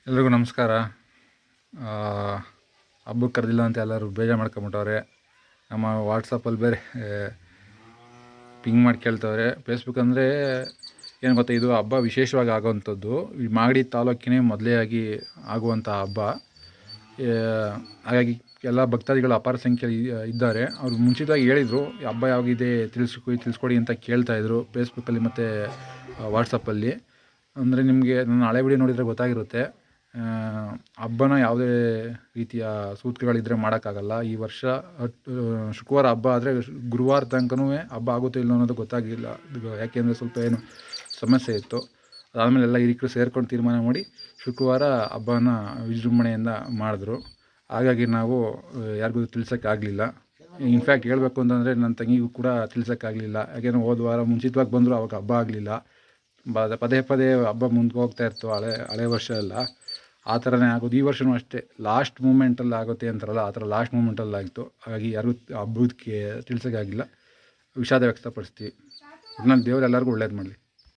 ಎಲ್ರಿಗೂ ನಮಸ್ಕಾರ. ಹಬ್ಬಕ್ಕೆ ಕರೆದಿಲ್ಲ ಅಂತ ಎಲ್ಲರೂ ಬೇಜಾರು ಮಾಡ್ಕೊಂಬಿಟ್ಟವ್ರೆ. ನಮ್ಮ ವಾಟ್ಸಪ್ಪಲ್ಲಿ ಬೇರೆ ಪಿಂಗ್ ಮಾಡಿ ಕೇಳ್ತವ್ರೆ. ಫೇಸ್ಬುಕ್ ಅಂದರೆ ಏನು ಗೊತ್ತಾ, ಇದು ಹಬ್ಬ ವಿಶೇಷವಾಗಿ ಆಗೋವಂಥದ್ದು. ಈ ಮಾಗಡಿ ತಾಲೂಕಿನೇ ಮೊದಲೇ ಆಗಿ ಆಗುವಂಥ ಹಬ್ಬ. ಹಾಗಾಗಿ ಎಲ್ಲ ಭಕ್ತಾದಿಗಳು ಅಪಾರ ಸಂಖ್ಯೆಯಲ್ಲಿ ಇದ್ದಾರೆ. ಅವರು ಮುಂಚಿತವಾಗಿ ಹೇಳಿದರು, ಹಬ್ಬ ಯಾವಾಗಿದೆ ತಿಳಿಸ್ಕೊಡಿ ಅಂತ ಕೇಳ್ತಾಯಿದ್ರು ಫೇಸ್ಬುಕ್ಕಲ್ಲಿ ಮತ್ತು ವಾಟ್ಸಪ್ಪಲ್ಲಿ. ಅಂದರೆ ನಿಮಗೆ ನನ್ನ ಹಳೆ ವಿಡಿಯೋ ನೋಡಿದರೆ ಗೊತ್ತಾಗಿರುತ್ತೆ. ಹಬ್ಬನ ಯಾವುದೇ ರೀತಿಯ ಸೂತ್ಕಗಳಿದ್ದರೆ ಮಾಡೋಕ್ಕಾಗಲ್ಲ. ಈ ವರ್ಷ ಶುಕ್ರವಾರ ಹಬ್ಬ ಆದರೆ ಗುರುವಾರ ತನಕನೂ ಹಬ್ಬ ಆಗುತ್ತೋ ಇಲ್ಲೋ ಅನ್ನೋದು ಗೊತ್ತಾಗಿಲ್ಲ. ಯಾಕೆಂದರೆ ಸ್ವಲ್ಪ ಏನು ಸಮಸ್ಯೆ ಇತ್ತು. ಅದಾದಮೇಲೆ ಎಲ್ಲ ಹಿರಿಕರು ಸೇರ್ಕೊಂಡು ತೀರ್ಮಾನ ಮಾಡಿ ಶುಕ್ರವಾರ ಹಬ್ಬನ ವಿಜೃಂಭಣೆಯಿಂದ ಮಾಡಿದ್ರು. ಹಾಗಾಗಿ ನಾವು ಯಾರಿಗೂ ತಿಳಿಸೋಕ್ಕಾಗಲಿಲ್ಲ. ಇನ್ಫ್ಯಾಕ್ಟ್ ಹೇಳಬೇಕು ಅಂತಂದರೆ ನನ್ನ ತಂಗಿಗೂ ಕೂಡ ತಿಳಿಸೋಕ್ಕಾಗಲಿಲ್ಲ. ಯಾಕೆಂದರೆ ಹೋದ ವಾರ ಮುಂಚಿತವಾಗಿ ಬಂದರು, ಅವಾಗ ಹಬ್ಬ ಆಗಲಿಲ್ಲ. ಪದೇ ಪದೇ ಹಬ್ಬ ಮುಂದೆ ಹೋಗ್ತಾ ಇತ್ತು. ಹಳೆ ವರ್ಷ ಎಲ್ಲ ಆ ಥರನೇ ಆಗೋದು. ಈ ವರ್ಷವೂ ಅಷ್ಟೇ, ಲಾಸ್ಟ್ ಮೂಮೆಂಟಲ್ಲಿ ಆಗುತ್ತೆ ಅಂತಾರಲ್ಲ, ಆ ಥರ ಲಾಸ್ಟ್ ಮೂಮೆಂಟಲ್ಲಿ ಆಗಿತ್ತು. ಹಾಗಾಗಿ ಯಾರಿಗೂ ಹಬ್ಬಕ್ಕೆ ತಿಳಿಸೋಕ್ಕಾಗಿಲ್ಲ. ವಿಷಾದ ವ್ಯಕ್ತಪಡಿಸ್ತೀವಿ. ಒಟ್ನಲ್ಲಿ ದೇವರು ಎಲ್ಲರಿಗೂ ಒಳ್ಳೇದು ಮಾಡಲಿ.